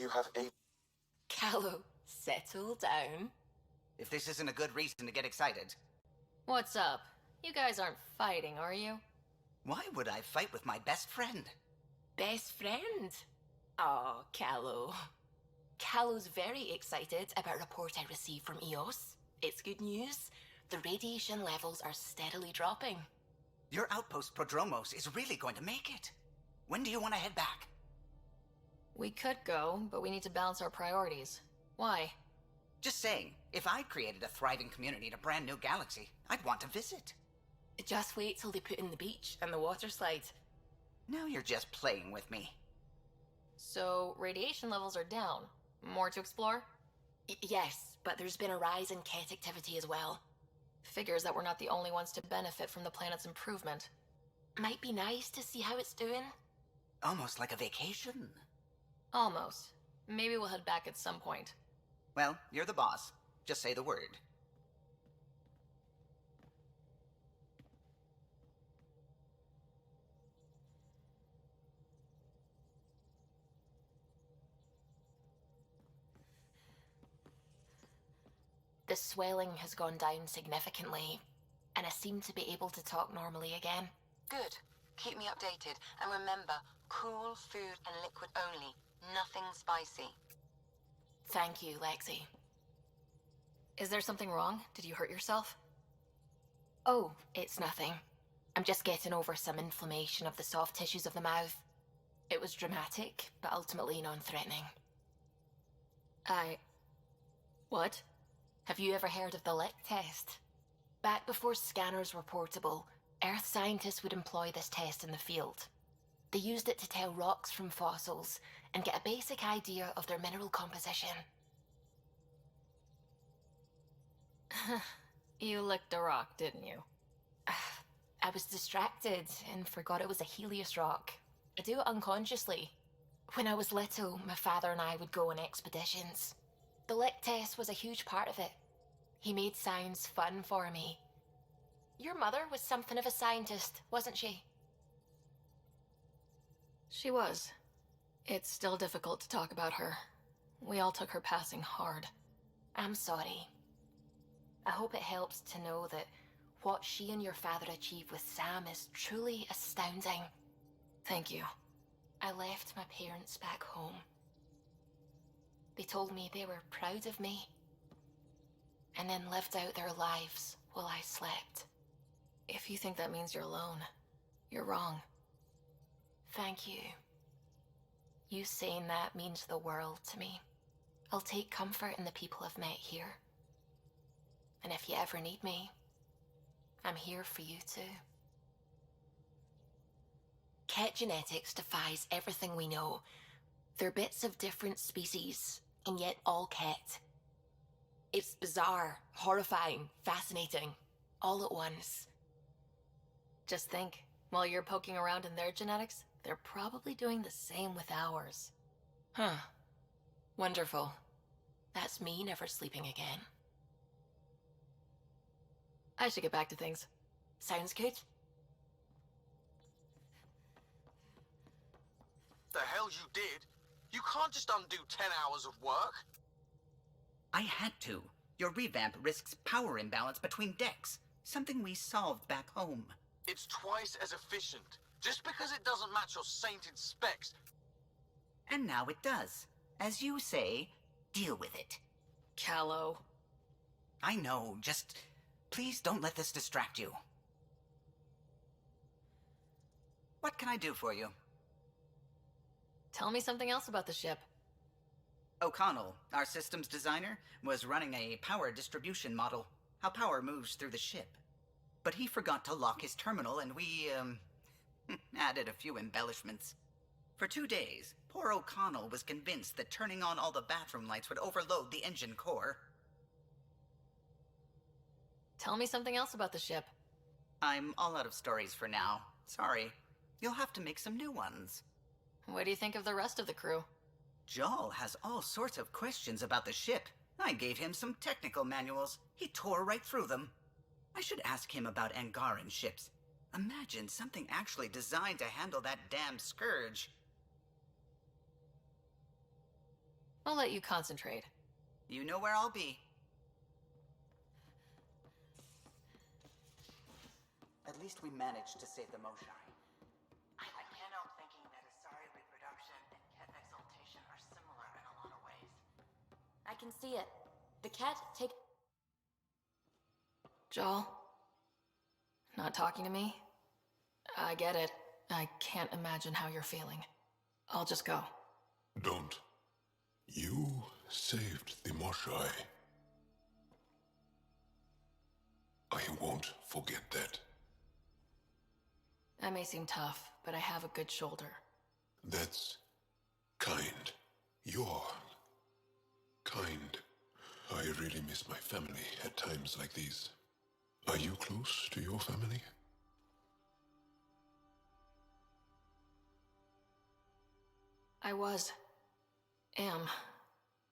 You have a... Callow, settle down. If this isn't a good reason to get excited. What's up? You guys aren't fighting, are you? Why would I fight with my best friend? Best friend? Oh, Callow. Callow's very excited about a report I received from EOS. It's good news. The radiation levels are steadily dropping. Your outpost Prodromos is really going to make it. When do you want to head back? We could go, but we need to balance our priorities. Why? Just saying, if I created a thriving community in a brand new galaxy, I'd want to visit. Just wait till they put in the beach and the water slide. Now you're just playing with me. So, radiation levels are down. More to explore? Yes, but there's been a rise in cat activity as well. Figures that we're not the only ones to benefit from the planet's improvement. Might be nice to see how it's doing. Almost like a vacation. Almost. Maybe we'll head back at some point. Well, you're the boss. Just say the word. The swelling has gone down significantly, and I seem to be able to talk normally again. Good. Keep me updated, and remember, cool food and liquid only. Nothing spicy. Thank you, Lexi. Is there something wrong? Did you hurt yourself? Oh, it's nothing. I'm just getting over some inflammation of the soft tissues of the mouth. It was dramatic, but ultimately non-threatening. What? Have you ever heard of the lick test? Back before scanners were portable, Earth scientists would employ this test in the field. They used it to tell rocks from fossils and get a basic idea of their mineral composition. You licked a rock, didn't you? I was distracted and forgot it was a Helios rock. I do it unconsciously. When I was little, my father and I would go on expeditions. The lick test was a huge part of it. He made science fun for me. Your mother was something of a scientist, wasn't she? She was. It's still difficult to talk about her. We all took her passing hard. I'm sorry. I hope it helps to know that what she and your father achieved with Sam is truly astounding. Thank you. I left my parents back home. They told me they were proud of me, and then lived out their lives while I slept. If you think that means you're alone, you're wrong. Thank you. You saying that means the world to me. I'll take comfort in the people I've met here. And if you ever need me, I'm here for you too. Cat genetics defies everything we know. They're bits of different species, and yet all cat. It's bizarre, horrifying, fascinating, all at once. Just think, while you're poking around in their genetics, they're probably doing the same with ours. Huh. Wonderful. That's me never sleeping again. I should get back to things. Sounds good? The hell you did? You can't just undo 10 hours of work. I had to. Your revamp risks power imbalance between decks, something we solved back home. It's twice as efficient. Just because it doesn't match your sainted specs. And now it does. As you say, deal with it. Callow. I know, just please don't let this distract you. What can I do for you? Tell me something else about the ship. O'Connell, our systems designer, was running a power distribution model, how power moves through the ship. But he forgot to lock his terminal and we, added a few embellishments. For 2 days, poor O'Connell was convinced that turning on all the bathroom lights would overload the engine core. Tell me something else about the ship. I'm all out of stories for now. Sorry. You'll have to make some new ones. What do you think of the rest of the crew? Jal has all sorts of questions about the ship. I gave him some technical manuals. He tore right through them. I should ask him about Angaran ships. Imagine something actually designed to handle that damn scourge. I'll let you concentrate. You know where I'll be. At least we managed to save the Moshai. I can't help thinking that Asari reproduction and cat exaltation are similar in a lot of ways. I can see it. The cat take... Joel? Not talking to me? I get it. I can't imagine how you're feeling. I'll just go. Don't. You saved the Moshai. I won't forget that. I may seem tough, but I have a good shoulder. That's kind. You're kind. I really miss my family at times like these. Are you close to your family? I am.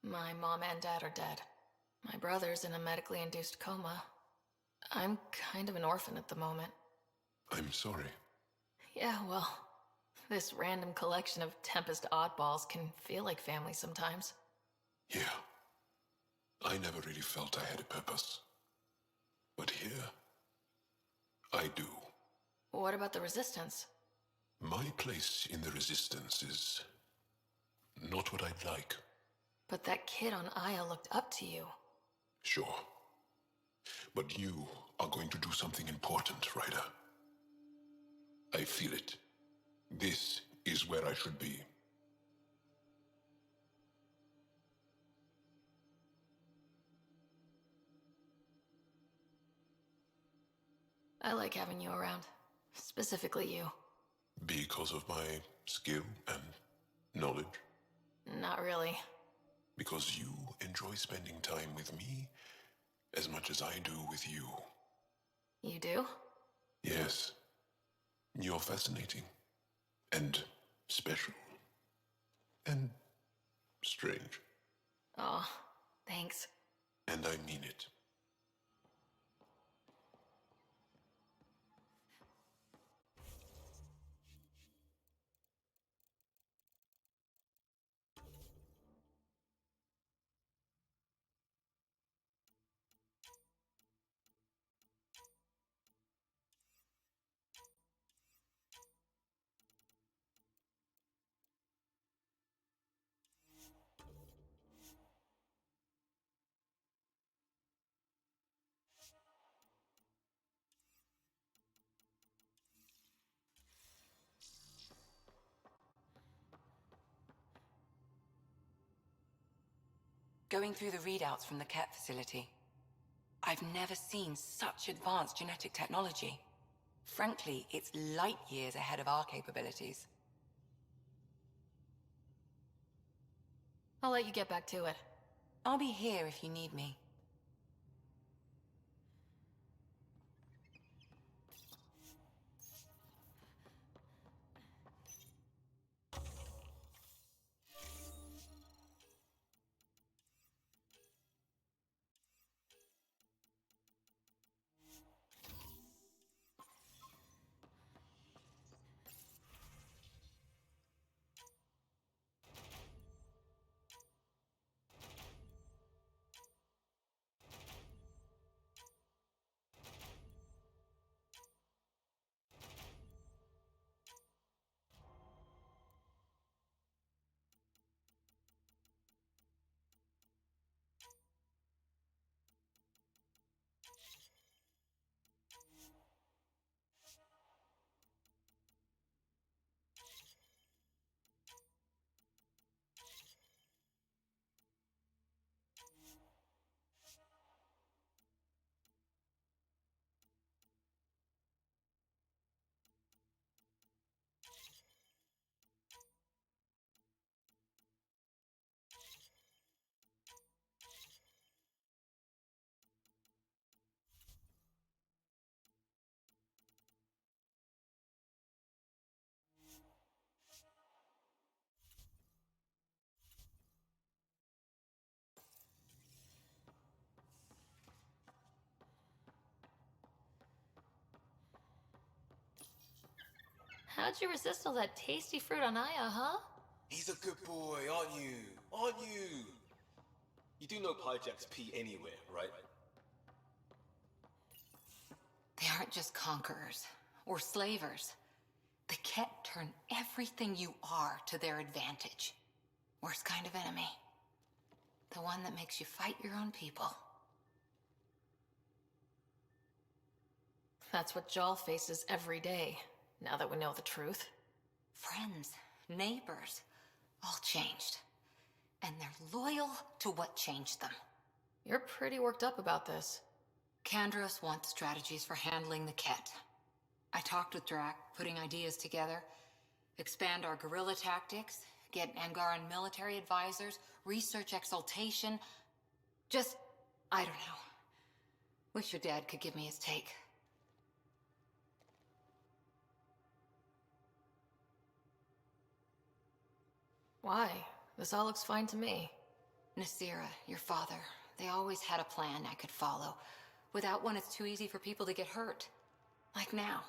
My mom and dad are dead. My brother's in a medically induced coma. I'm kind of an orphan at the moment. I'm sorry. Yeah, well, this random collection of Tempest oddballs can feel like family sometimes. Yeah. I never really felt I had a purpose. But here, I do. What about the Resistance? My place in the Resistance is not what I'd like. But that kid on Aya looked up to you. Sure. But you are going to do something important, Ryder. I feel it. This is where I should be. I like having you around. Specifically you. Because of my skill and knowledge? Not really. Because you enjoy spending time with me as much as I do with you. You do? Yes. You're fascinating. And special. And strange. Aw, thanks. And I mean it. Going through the readouts from the cat facility, I've never seen such advanced genetic technology. Frankly, it's light years ahead of our capabilities. I'll let you get back to it. I'll be here if you need me. How'd you resist all that tasty fruit on Aya, huh? He's a good boy, aren't you? Aren't you? You do know Pyjack's pee anywhere, right? They aren't just conquerors or slavers. The Ket turn everything you are to their advantage. Worst kind of enemy. The one that makes you fight your own people. That's what Jal faces every day, now that we know the truth. Friends, neighbors, all changed. And they're loyal to what changed them. You're pretty worked up about this. Kandros wants strategies for handling the Ket. I talked with Drac, putting ideas together. Expand our guerrilla tactics, get Angaran military advisors, research exaltation. Just, I don't know. Wish your dad could give me his take. Why? This all looks fine to me. Nasira, your father, they always had a plan I could follow. Without one, it's too easy for people to get hurt. Like now.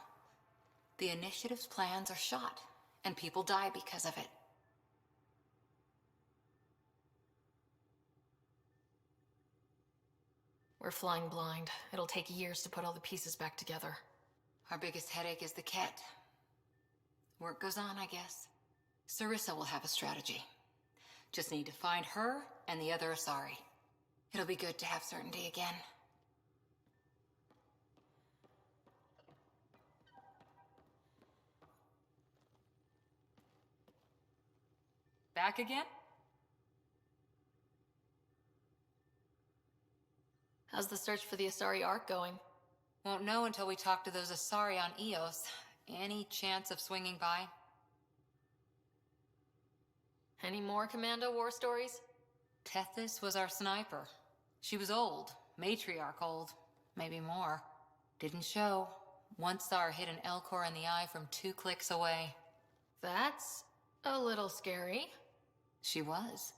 The Initiative's plans are shot, and people die because of it. We're flying blind. It'll take years to put all the pieces back together. Our biggest headache is the Ket. Work goes on, I guess. Sarissa will have a strategy. Just need to find her and the other Asari. It'll be good to have certainty again. Back again? How's the search for the Asari Ark going? Won't know until we talk to those Asari on Eos. Any chance of swinging by? Any more Commando war stories? Tethys was our sniper. She was old, matriarch old, maybe more. Didn't show. Once saw her hit an Elcor in the eye from 2 clicks away. That's a little scary. She was.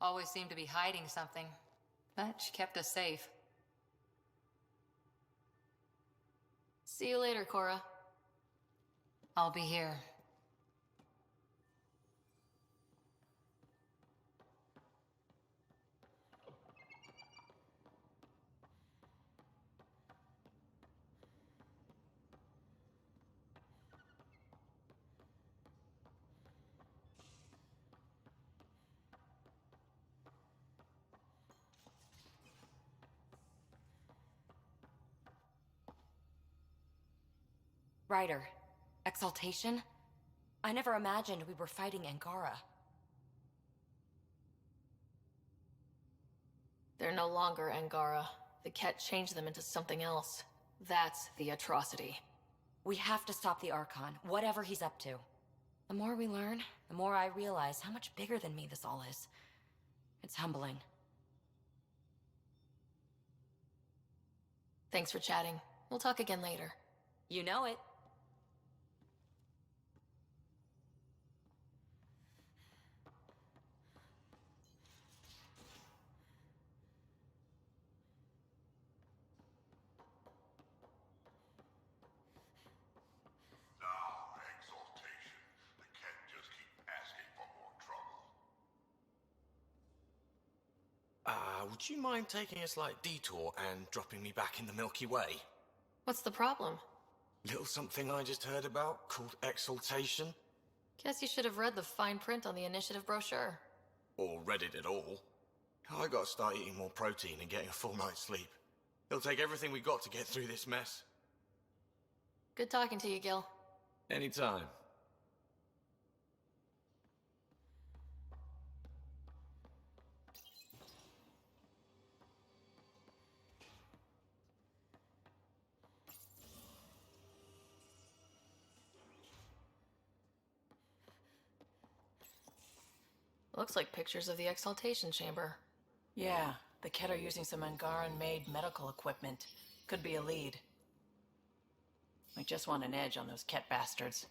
Always seemed to be hiding something. But she kept us safe. See you later, Cora. I'll be here. Ryder, exaltation? I never imagined we were fighting Angara. They're no longer Angara. The Ket changed them into something else. That's the atrocity. We have to stop the Archon, whatever he's up to. The more we learn, the more I realize how much bigger than me this all is. It's humbling. Thanks for chatting. We'll talk again later. You know it. Would you mind taking a slight detour and dropping me back in the Milky Way? What's the problem? Little something I just heard about called exaltation. Guess you should have read the fine print on the initiative brochure. Or read it at all. I gotta start eating more protein and getting a full night's sleep. It'll take everything we got to get through this mess. Good talking to you, Gil. Anytime. Looks like pictures of the exaltation chamber. Yeah, the Ket are using some Angaran-made medical equipment. Could be a lead. I just want an edge on those Ket bastards.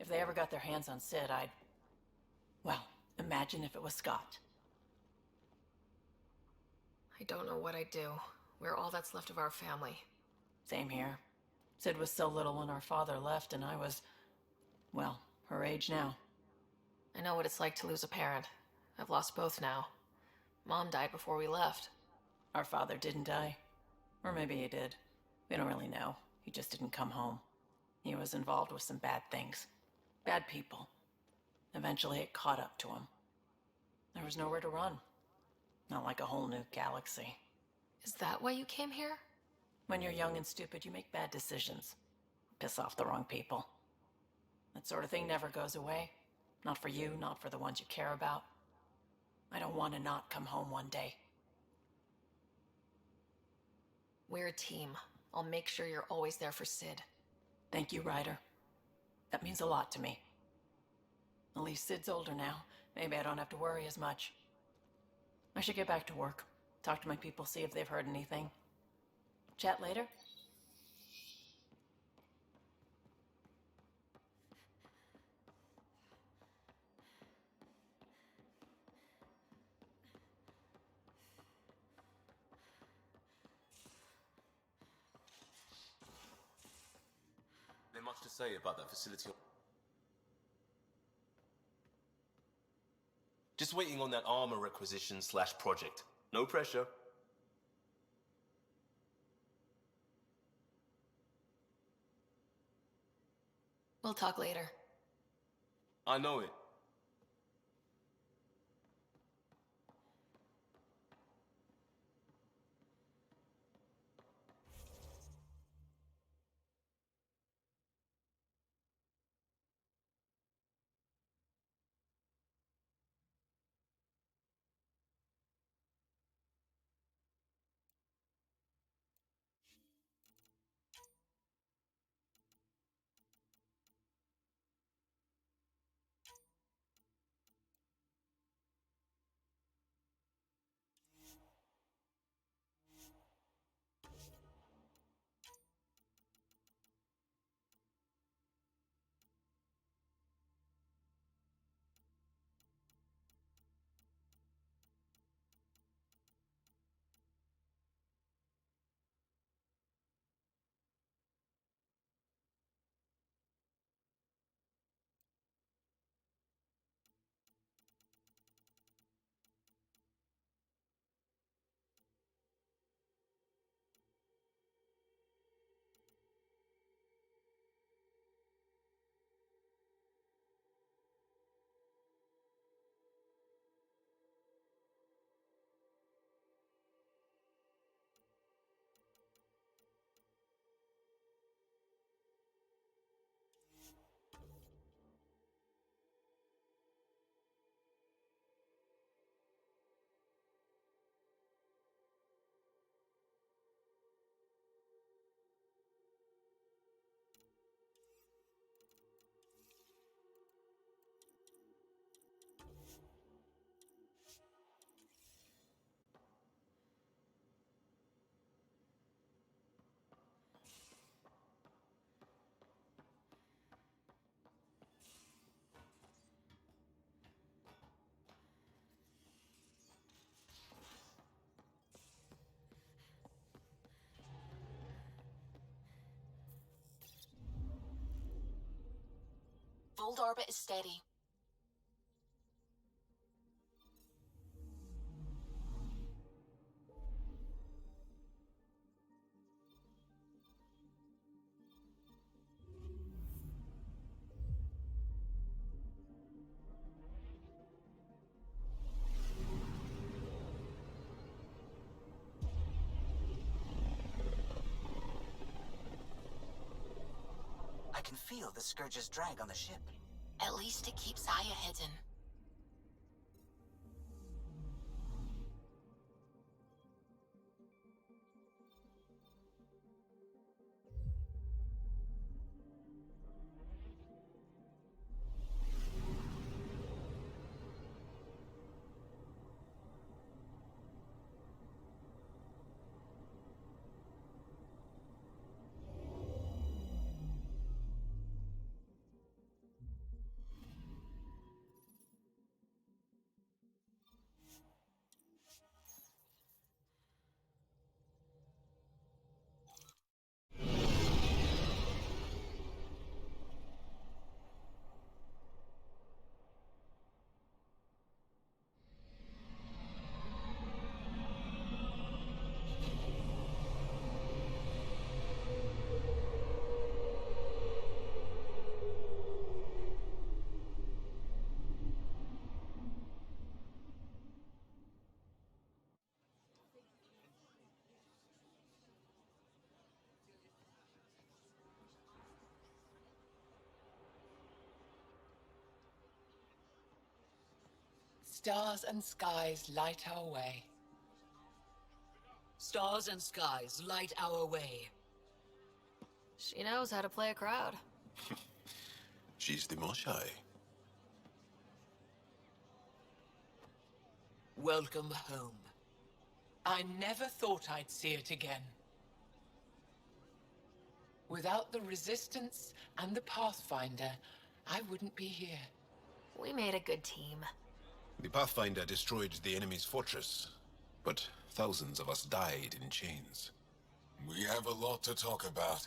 If they ever got their hands on Sid, I'd... Well, imagine if it was Scott. I don't know what I'd do. We're all that's left of our family. Same here. Sid was so little when our father left, and I was... well, her age now. I know what it's like to lose a parent. I've lost both now. Mom died before we left. Our father didn't die. Or maybe he did. We don't really know. He just didn't come home. He was involved with some bad things. Bad people. Eventually it caught up to him. There was nowhere to run. Not like a whole new galaxy. Is that why you came here? When you're young and stupid, you make bad decisions. Piss off the wrong people. That sort of thing never goes away. Not for you, not for the ones you care about. I don't want to not come home one day. We're a team. I'll make sure you're always there for Sid. Thank you, Ryder. That means a lot to me. At least Sid's older now. Maybe I don't have to worry as much. I should get back to work. Talk to my people, see if they've heard anything. Chat later? There much to say about that facility. Just waiting on that armor requisition / project. No pressure. We'll talk later. I know it. Fold orbit is steady. I can feel the Scourge's drag on the ship. At least it keeps Aya hidden. stars and skies light our way. Stars and skies light our way. She knows how to play a crowd. She's the most shy. Welcome home. I never thought I'd see it again. Without the Resistance and the Pathfinder, I wouldn't be here. We made a good team. The Pathfinder destroyed the enemy's fortress, but thousands of us died in chains. We have a lot to talk about.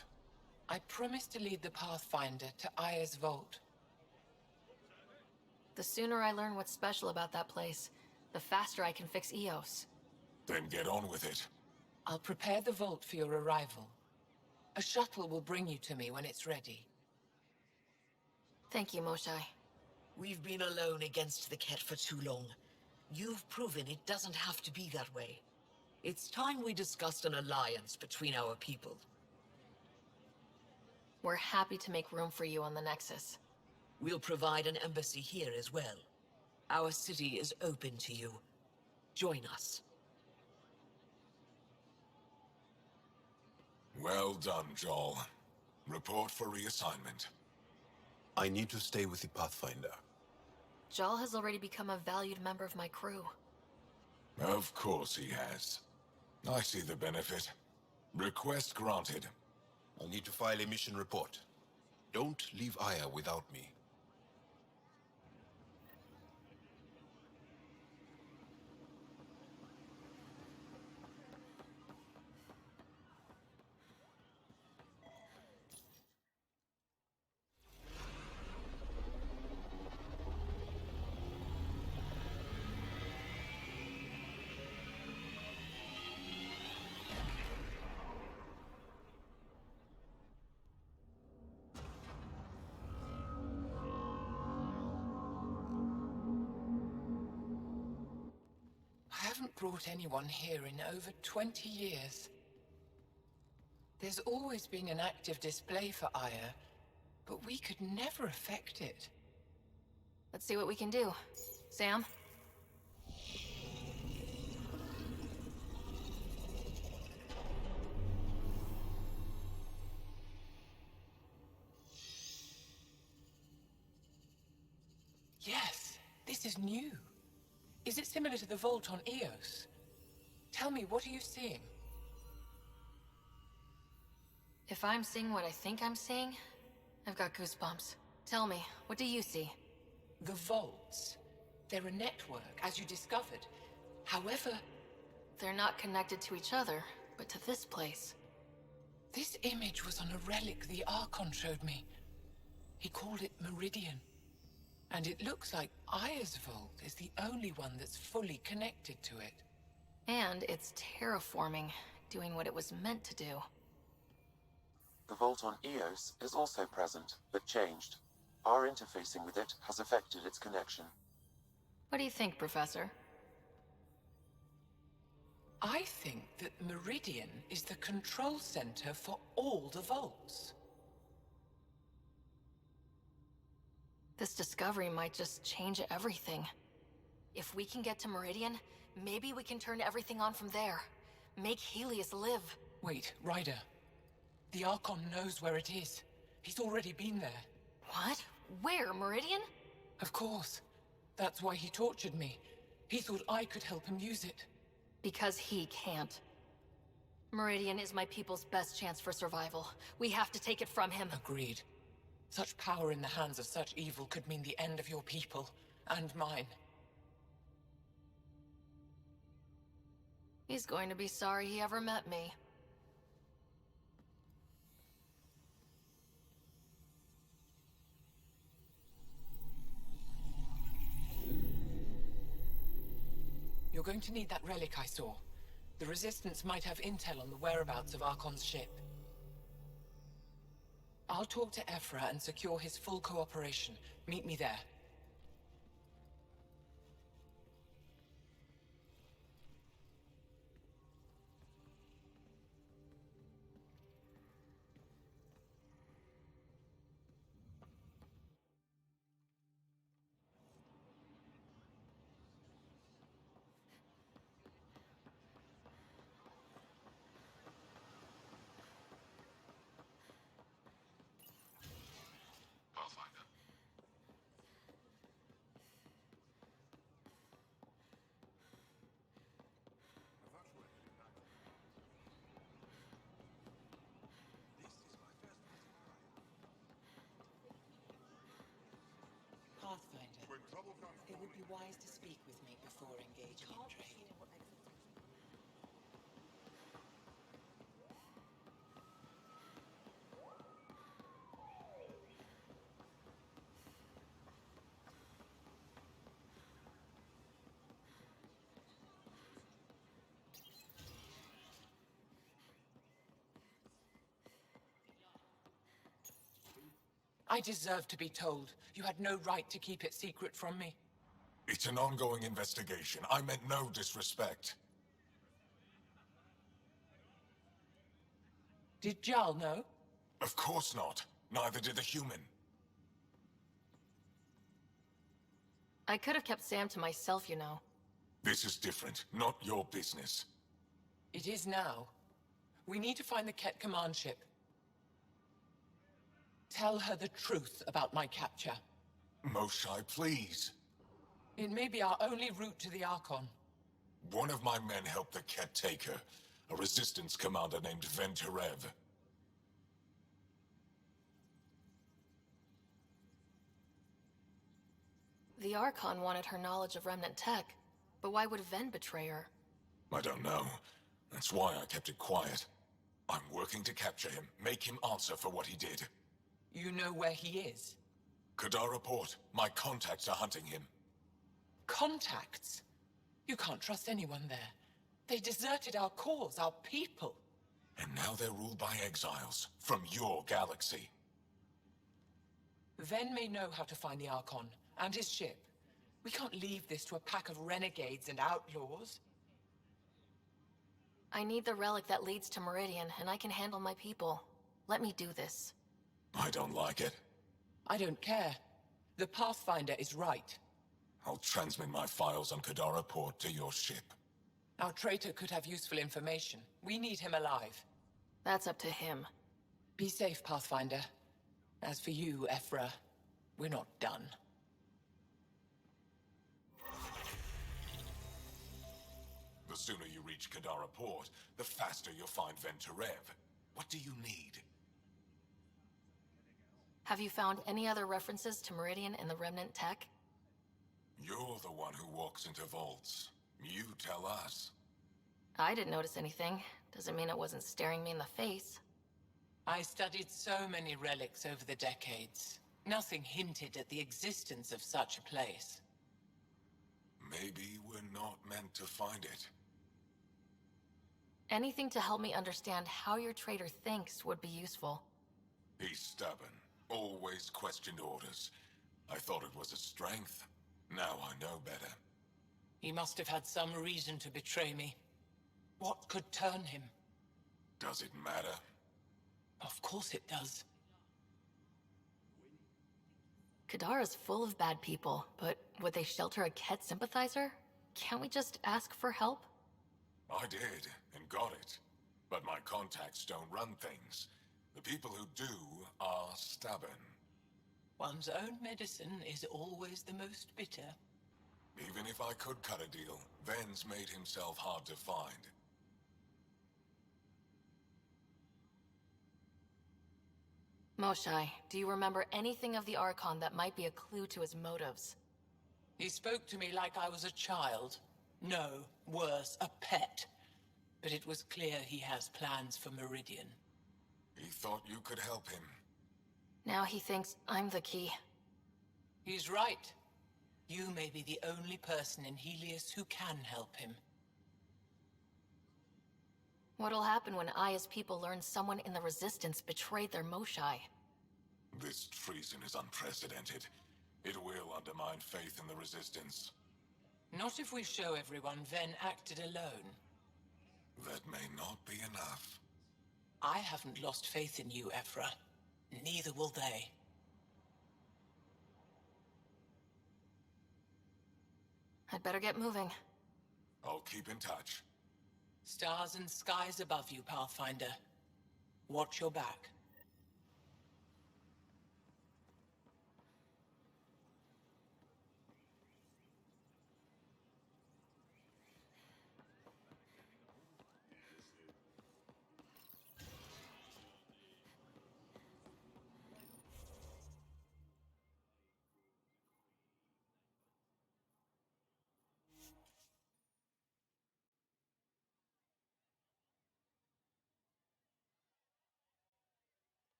I promised to lead the Pathfinder to Aya's vault. The sooner I learn what's special about that place, the faster I can fix Eos. Then get on with it. I'll prepare the vault for your arrival. A shuttle will bring you to me when it's ready. Thank you, Moshai. We've been alone against the Ket for too long. You've proven it doesn't have to be that way. It's time we discussed an alliance between our people. We're happy to make room for you on the Nexus. We'll provide an embassy here as well. Our city is open to you. Join us. Well done, Joel. Report for reassignment. I need to stay with the Pathfinder. Jal has already become a valued member of my crew. Of course he has. I see the benefit. Request granted. I'll need to file a mission report. Don't leave Aya without me. I haven't brought anyone here in over 20 years. There's always been an active display for Aya, but we could never affect it. Let's see what we can do. Sam? Yes, this is new. Is it similar to the vault on Eos? Tell me, what are you seeing? If I'm seeing what I think I'm seeing, I've got goosebumps. Tell me, what do you see? The vaults. They're a network, as you discovered. However, They're not connected to each other, but to this place. this image was on a relic the Archon showed me. He called it Meridian. And it looks like Aya's vault is the only one that's fully connected to it. And it's terraforming, doing what it was meant to do. The vault on Eos is also present, but changed. Our interfacing with it has affected its connection. What do you think, Professor? I think that Meridian is the control center for all the vaults. This discovery might just change everything. If we can get to Meridian, maybe we can turn everything on from there. Make Helios live. Wait, Ryder. The Archon knows where it is. He's already been there. What? Where? Meridian? Of course. That's why he tortured me. He thought I could help him use it. Because he can't. Meridian is my people's best chance for survival. We have to take it from him. Agreed. Such power in the hands of such evil could mean the end of your people, and mine. He's going to be sorry he ever met me. You're going to need that relic I saw. The Resistance might have intel on the whereabouts of Archon's ship. I'll talk to Ephra and secure his full cooperation. Meet me there. It would be wise to speak with me before engaging in trade. I deserve to be told. You had no right to keep it secret from me. It's an ongoing investigation. I meant no disrespect. Did Jarl know? Of course not. Neither did the human. I could have kept Sam to myself, you know. This is different. Not your business. It is now. We need to find the Ket command ship. Tell her the truth about my capture. Moshai, please. It may be our only route to the Archon. One of my men helped the Ket take her. A resistance commander named Venturev. The Archon wanted her knowledge of Remnant tech, but why would Ven betray her? I don't know. That's why I kept it quiet. I'm working to capture him, make him answer for what he did. You know where he is? Kadara Port. My contacts are hunting him. Contacts? You can't trust anyone there. They deserted our cause, our people. And now they're ruled by exiles from your galaxy. Ven may know how to find the Archon and his ship. We can't leave this to a pack of renegades and outlaws. I need the relic that leads to Meridian, and I can handle my people. Let me do this. I don't like it. I don't care. The Pathfinder is right. I'll transmit my files on Kadara Port to your ship. Our traitor could have useful information. We need him alive. That's up to him. Be safe, Pathfinder. As for you, Ephra, we're not done. The sooner you reach Kadara Port, the faster you'll find Venturev. What do you need? Have you found any other references to Meridian in the Remnant tech? You're the one who walks into vaults. You tell us. I didn't notice anything. Doesn't mean it wasn't staring me in the face. I studied so many relics over the decades. Nothing hinted at the existence of such a place. Maybe we're not meant to find it. Anything to help me understand how your traitor thinks would be useful. He's stubborn. Always questioned orders. I thought it was a strength. Now I know better. He must have had some reason to betray me. What could turn him? Does it matter? Of course it does. Kadara's full of bad people, but would they shelter a Ket sympathizer? Can't we just ask for help? I did, and got it. But my contacts don't run things. The people who do are stubborn. One's own medicine is always the most bitter. Even if I could cut a deal, Ven's made himself hard to find. Moshai, do you remember anything of the Archon that might be a clue to his motives? He spoke to me like I was a child. No, worse, a pet. But it was clear he has plans for Meridian. He thought you could help him. Now he thinks I'm the key. He's right. You may be the only person in Helios who can help him. What'll happen when Aya's people learn someone in the Resistance betrayed their Moshai? This treason is unprecedented. It will undermine faith in the Resistance. Not if we show everyone Ven acted alone. That may not be enough. I haven't lost faith in you, Ephra. Neither will they. I'd better get moving. I'll keep in touch. Stars and skies above you, Pathfinder. Watch your back.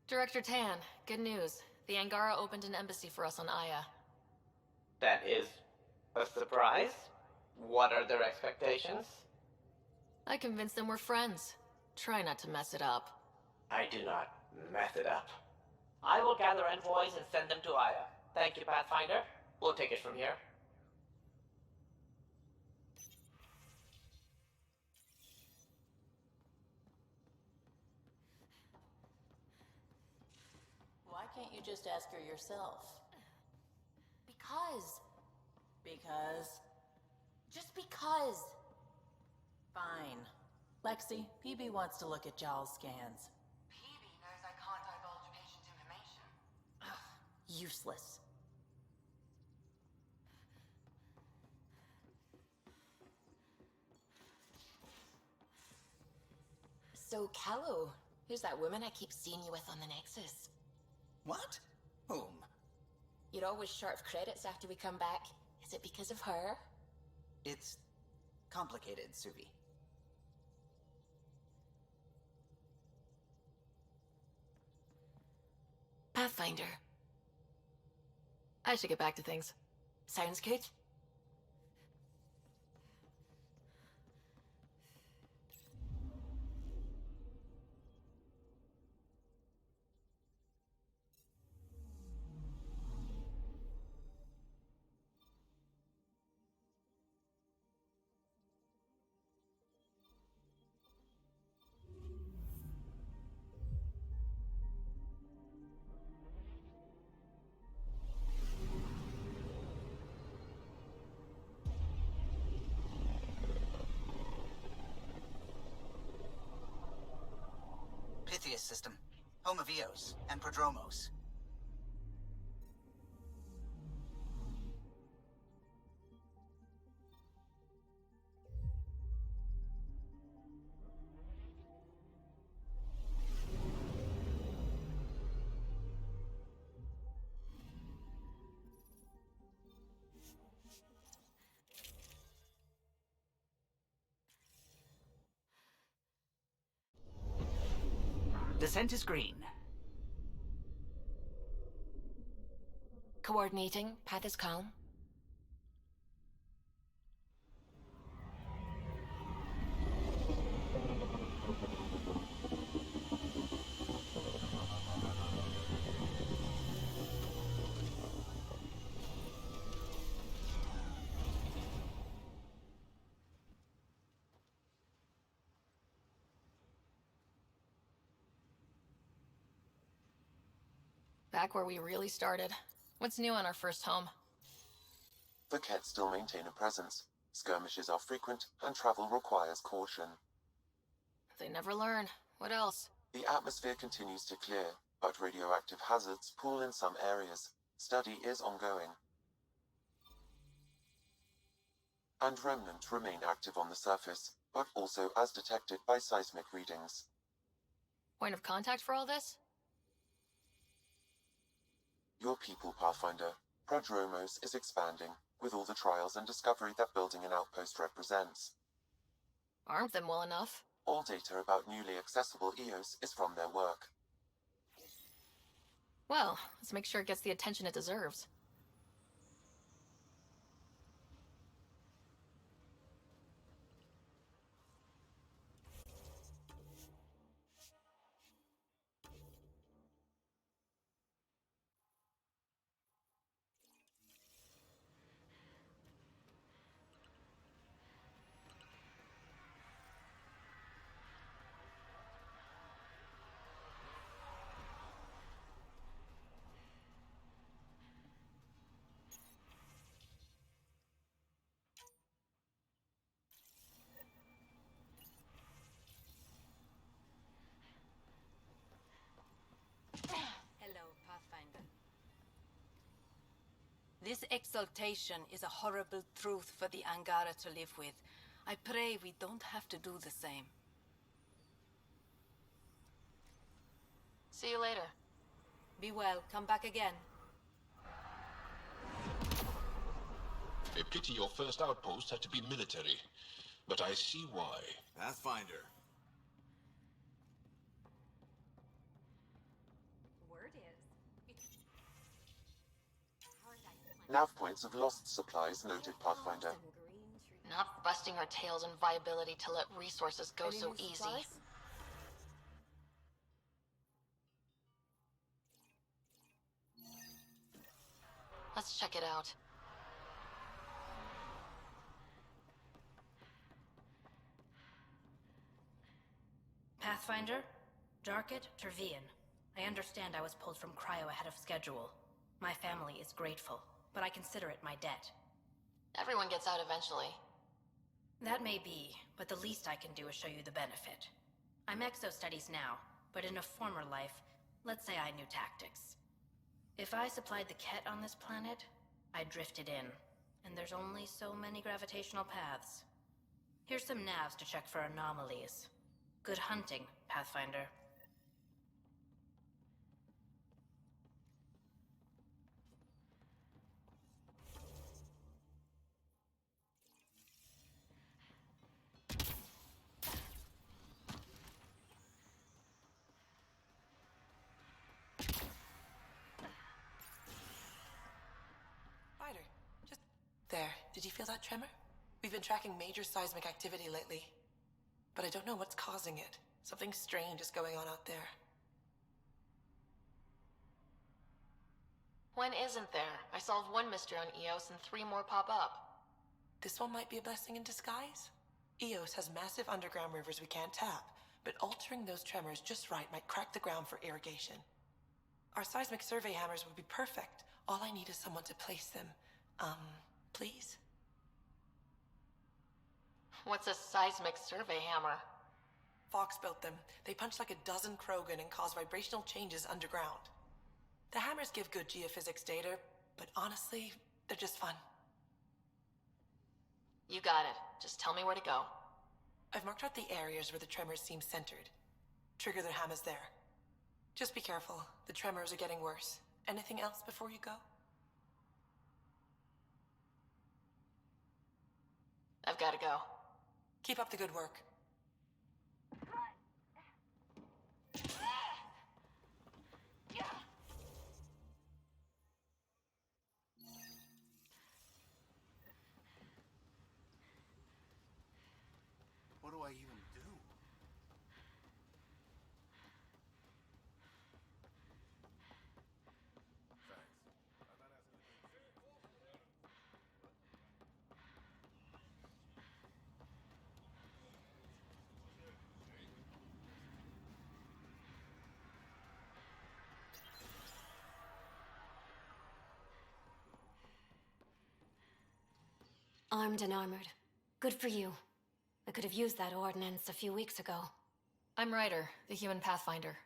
Director Tan, good news. The Angara opened an embassy for us on Aya. That is a surprise? What are their expectations? I convinced them we're friends. Try not to mess it up. I do not mess it up. I will gather envoys and send them to Aya. Thank you, Pathfinder. We'll take it from here. Why can't you just ask her yourself? Because. Because? Just because. Fine. Lexi, PB wants to look at Jaal's scans. PB knows I can't divulge patient information. Useless. So, Callow, who's that woman I keep seeing you with on the Nexus? What? Whom? You're always short of credits after we come back. Is it because of her? It's complicated, Suvi. Pathfinder. I should get back to things. Sounds good? Pythias system, home of Eos and Prodromos. Descent is green. Coordinating. Path is calm. Back where we really started. What's new on our first home? The Ket still maintain a presence. Skirmishes are frequent, and travel requires caution. They never learn. What else? The atmosphere continues to clear, but radioactive hazards pool in some areas. Study is ongoing. And remnant remain active on the surface, but also as detected by seismic readings. Point of contact for all this? Your people, Pathfinder. Prodromos is expanding, with all the trials and discovery that building an outpost represents. Armed them well enough. All data about newly accessible EOS is from their work. Well, let's make sure it gets the attention it deserves. Hello, Pathfinder. This exaltation is a horrible truth for the Angara to live with. I pray we don't have to do the same. See you later. Be well. Come back again. A pity your first outpost had to be military, but I see why. Pathfinder. Nav points of lost supplies noted, Pathfinder. Not busting our tails in viability to let resources go so easy. Let's check it out. Pathfinder, Darket, Tervian. I understand I was pulled from cryo ahead of schedule. My family is grateful, but I consider it my debt. Everyone gets out eventually. That may be, but the least I can do is show you the benefit. I'm exo-studies now, but in a former life, let's say I knew tactics. If I supplied the Ket on this planet, I drifted in, and there's only so many gravitational paths. Here's some navs to check for anomalies. Good hunting, Pathfinder. Ryder, just... There. Did you feel that tremor? We've been tracking major seismic activity lately. But I don't know what's causing it. Something strange is going on out there. When isn't there? I solved one mystery on EOS and 3 more pop up. This one might be a blessing in disguise. EOS has massive underground rivers we can't tap, but altering those tremors just right might crack the ground for irrigation. Our seismic survey hammers would be perfect. All I need is someone to place them. Please? What's a seismic survey hammer? Fox built them. They punch like a dozen Krogan and cause vibrational changes underground. The hammers give good geophysics data, but honestly, they're just fun. You got it. Just tell me where to go. I've marked out the areas where the tremors seem centered. Trigger the hammers there. Just be careful. The tremors are getting worse. Anything else before you go? I've got to go. Keep up the good work. What do I even do? Armed and armored. Good for you. I could have used that ordnance a few weeks ago. I'm Ryder, the human pathfinder.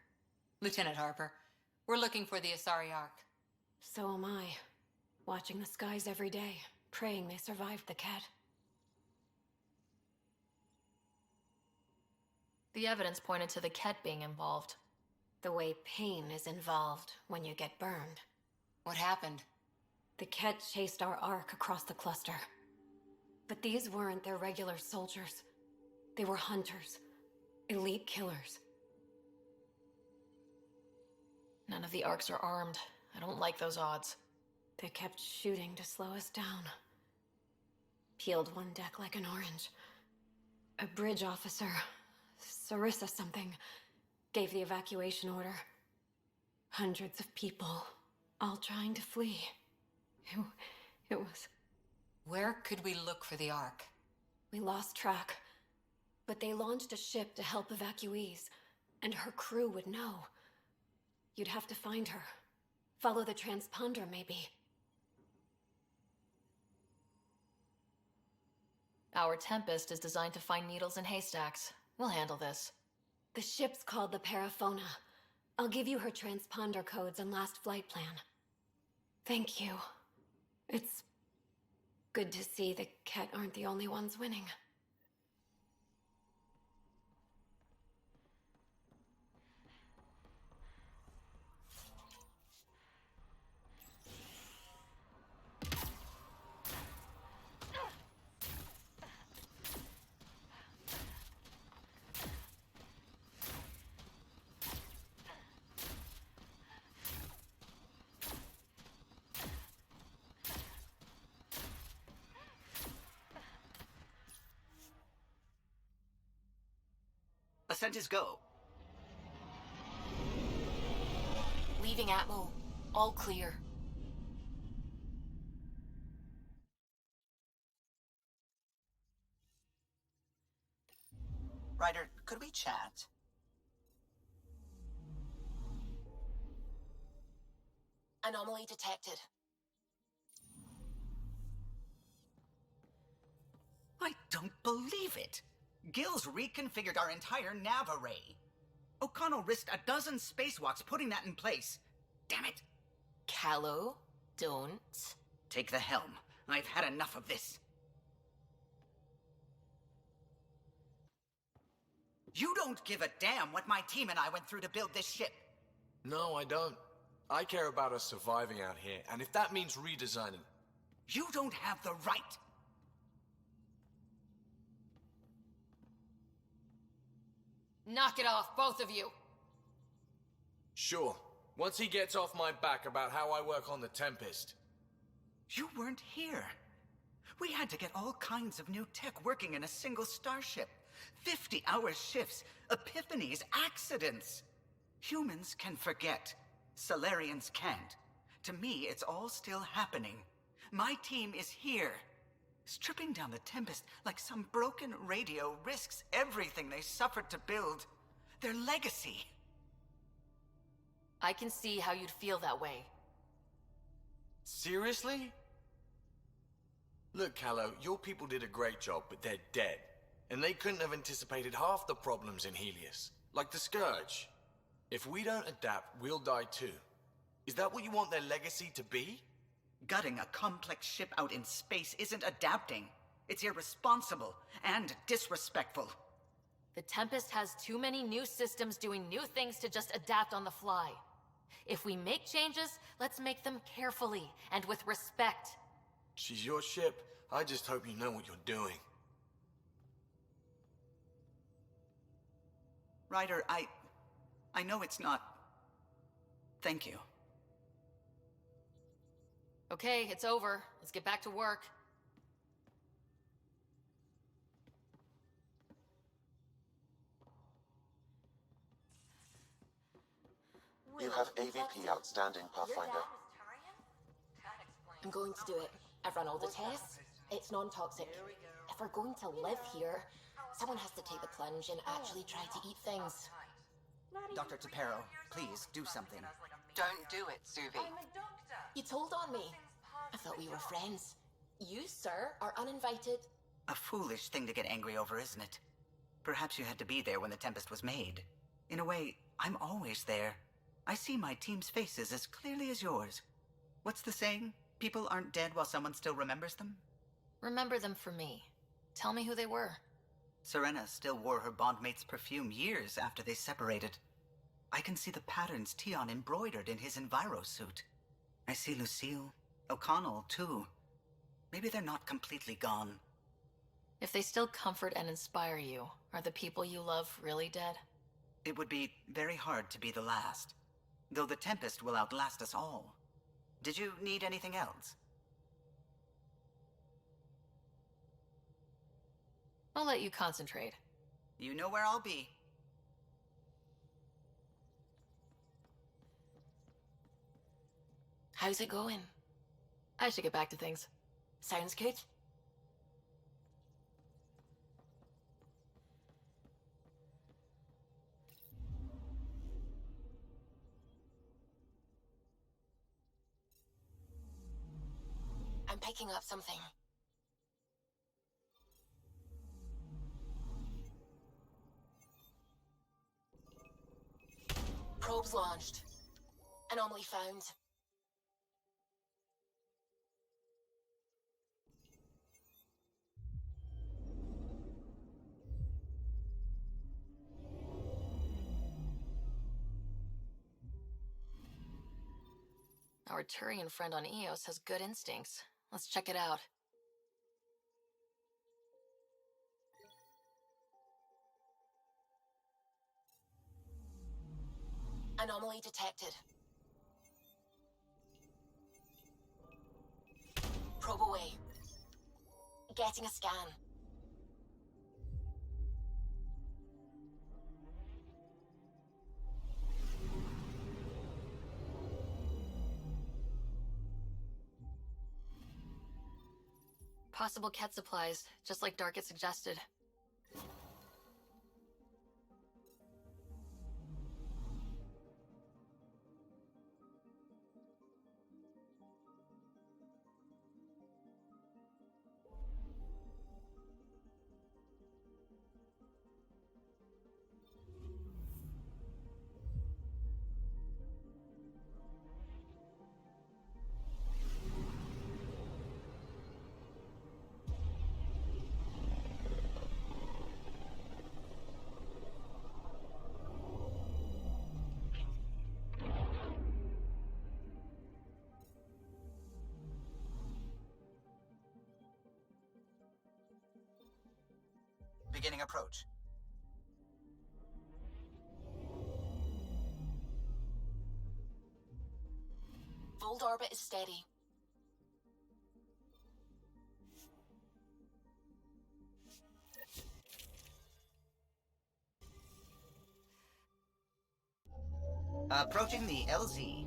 Lieutenant Harper, we're looking for the Asari Ark. So am I. Watching the skies every day, praying they survived the Ket. The evidence pointed to the Ket being involved. The way pain is involved when you get burned. What happened? The Ket chased our Ark across the cluster. But these weren't their regular soldiers. They were hunters. Elite killers. None of the Arks are armed. I don't like those odds. They kept shooting to slow us down. Peeled one deck like an orange. A bridge officer, Sarissa something, gave the evacuation order. Hundreds of people, all trying to flee. It was... Where could we look for the Ark? We lost track. But they launched a ship to help evacuees, and her crew would know. You'd have to find her. Follow the transponder, maybe. Our Tempest is designed to find needles in haystacks. We'll handle this. The ship's called the Paraphona. I'll give you her transponder codes and last flight plan. Thank you. It's good to see the Ket aren't the only ones winning. Ascent is go. Leaving Atmo. All clear. Ryder, could we chat? Anomaly detected. I don't believe it. Gil's reconfigured our entire nav array. O'Connell risked a dozen spacewalks putting that in place. Damn it. Callow, don't. Take the helm. I've had enough of this. You don't give a damn what my team and I went through to build this ship. No, I don't. I care about us surviving out here, and if that means redesigning... You don't have the right. Knock it off, both of you. Sure. Once he gets off my back about how I work on the Tempest. You weren't here. We had to get all kinds of new tech working in a single starship. 50-hour shifts, epiphanies, accidents. Humans can forget. Solarians can't. To me, it's all still happening. My team is here. Stripping down the Tempest like some broken radio risks everything they suffered to build. Their legacy. I can see how you'd feel that way. Seriously? Look, Callow, your people did a great job, but they're dead. And they couldn't have anticipated half the problems in Helios. Like the Scourge. If we don't adapt, we'll die too. Is that what you want their legacy to be? Gutting a complex ship out in space isn't adapting. It's irresponsible and disrespectful. The Tempest has too many new systems doing new things to just adapt on the fly. If we make changes, let's make them carefully and with respect. She's your ship. I just hope you know what you're doing. Ryder, I know it's not... Thank you. Okay, it's over. Let's get back to work. You have AVP outstanding, Pathfinder. I'm going to do it. I've run all the tests. It's non-toxic. If we're going to live here, someone has to take the plunge and actually try to eat things. Dr. Tapero, please do something. Don't do it, Suvi. You told on me. I thought we were friends. You, sir, are uninvited. A foolish thing to get angry over, isn't it? Perhaps you had to be there when the Tempest was made. In a way, I'm always there. I see my team's faces as clearly as yours. What's the saying? People aren't dead while someone still remembers them? Remember them for me. Tell me who they were. Serena still wore her bondmate's perfume years after they separated. I can see the patterns Tion embroidered in his Enviro suit. I see Lucille, O'Connell, too. Maybe they're not completely gone. If they still comfort and inspire you, are the people you love really dead? It would be very hard to be the last. Though the Tempest will outlast us all. Did you need anything else? I'll let you concentrate. You know where I'll be. How's it going? I should get back to things. Sounds good. I'm picking up something. Probes launched. Anomaly found. Our Turian friend on Eos has good instincts. Let's check it out. Anomaly detected. Probe away. Getting a scan. Possible Ket supplies, just like Dark had suggested. Beginning approach. Fold orbit is steady. Approaching the LZ.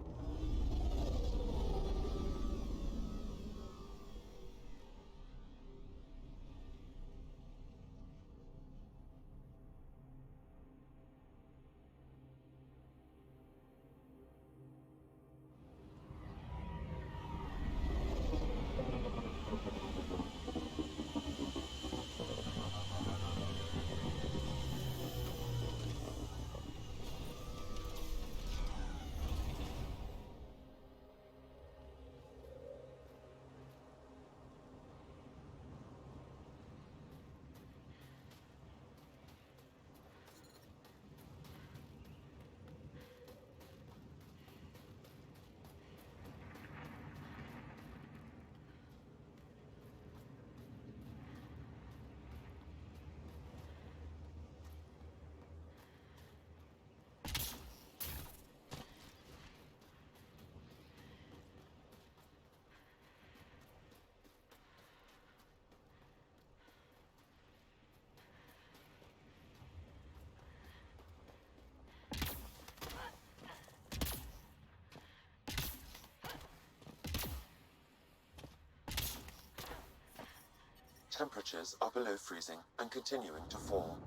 Temperatures are below freezing and continuing to fall.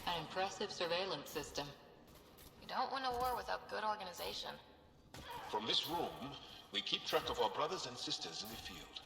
An impressive surveillance system. You don't win a war without good organization. From this room, we keep track of our brothers and sisters in the field.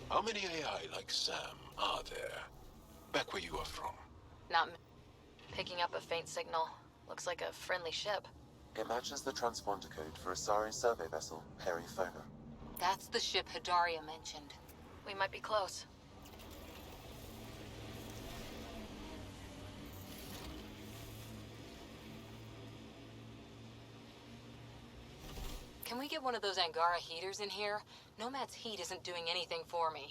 How many AI like Sam are there? Back where you are from. Not picking up a faint signal. Looks like a friendly ship. It matches the transponder code for a Sari survey vessel, Peripherals. That's the ship Hidaria mentioned. We might be close. Can we get one of those Angara heaters in here? Nomad's heat isn't doing anything for me.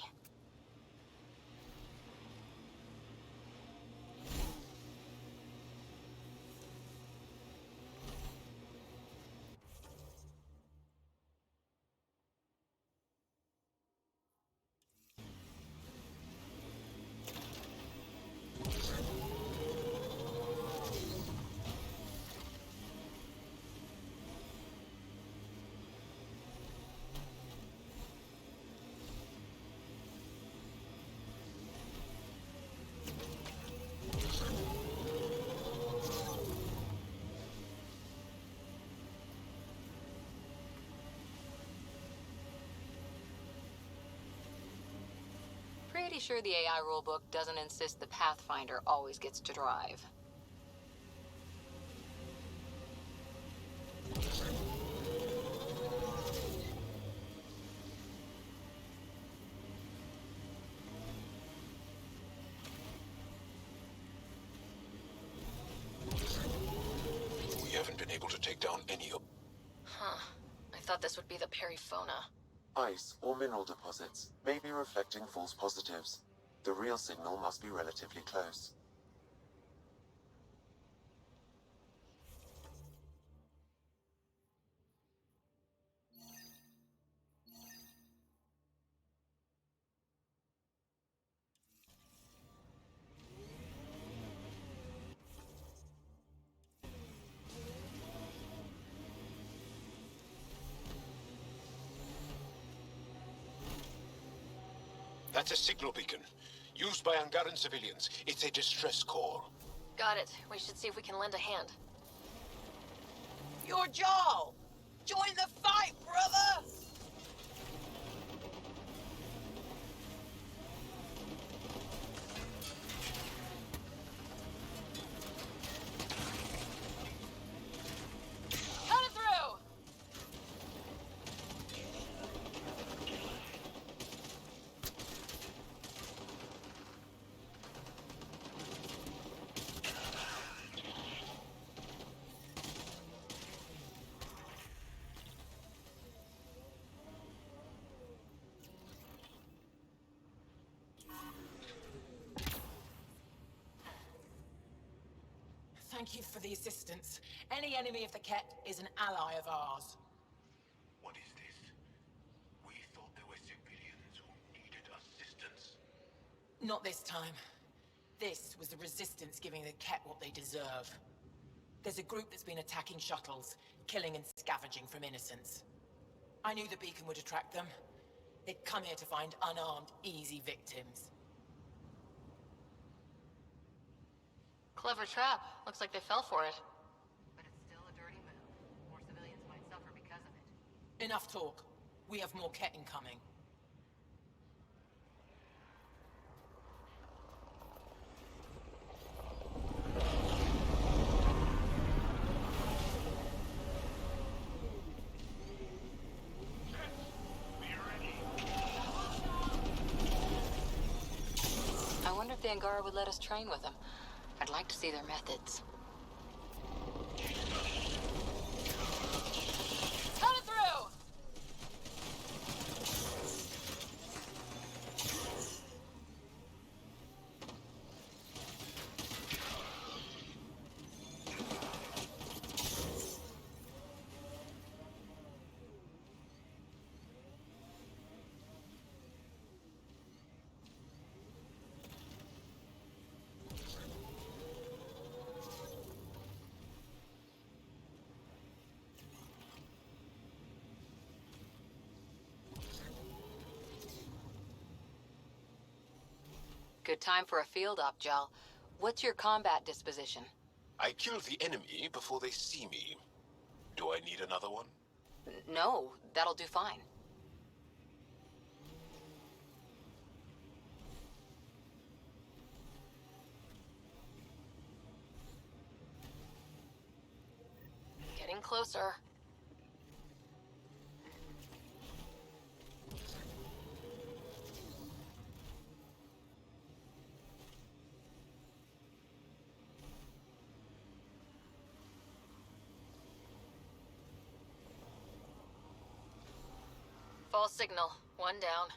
pretty sure the AI rulebook doesn't insist the Pathfinder always gets to drive. We haven't been able to take down any of... Huh. I thought this would be the Perifona. Ice or mineral deposits may be reflecting false positives. The real signal must be relatively close. That's a signal beacon, used by Angaran civilians. It's a distress call. Got it. We should see if we can lend a hand. Your Joel! Join the fight, brother! Cut it through! Thank you for the assistance. Any enemy of the Ket is an ally of ours. What is this? We thought there were civilians who needed assistance. Not this time. This was the Resistance giving the Ket what they deserve. There's a group that's been attacking shuttles, killing and scavenging from innocents. I knew the beacon would attract them. They'd come here to find unarmed, easy victims. Clever trap. Looks like they fell for it. But it's still a dirty move. More civilians might suffer because of it. Enough talk. We have more Ket incoming. I wonder if the Angara would let us train with them. I'd like to see their methods. Cut it through! Good time for a field op, Jal. What's your combat disposition? I kill the enemy before they see me. Do I need another one? No, that'll do fine. Getting closer. False signal. One down.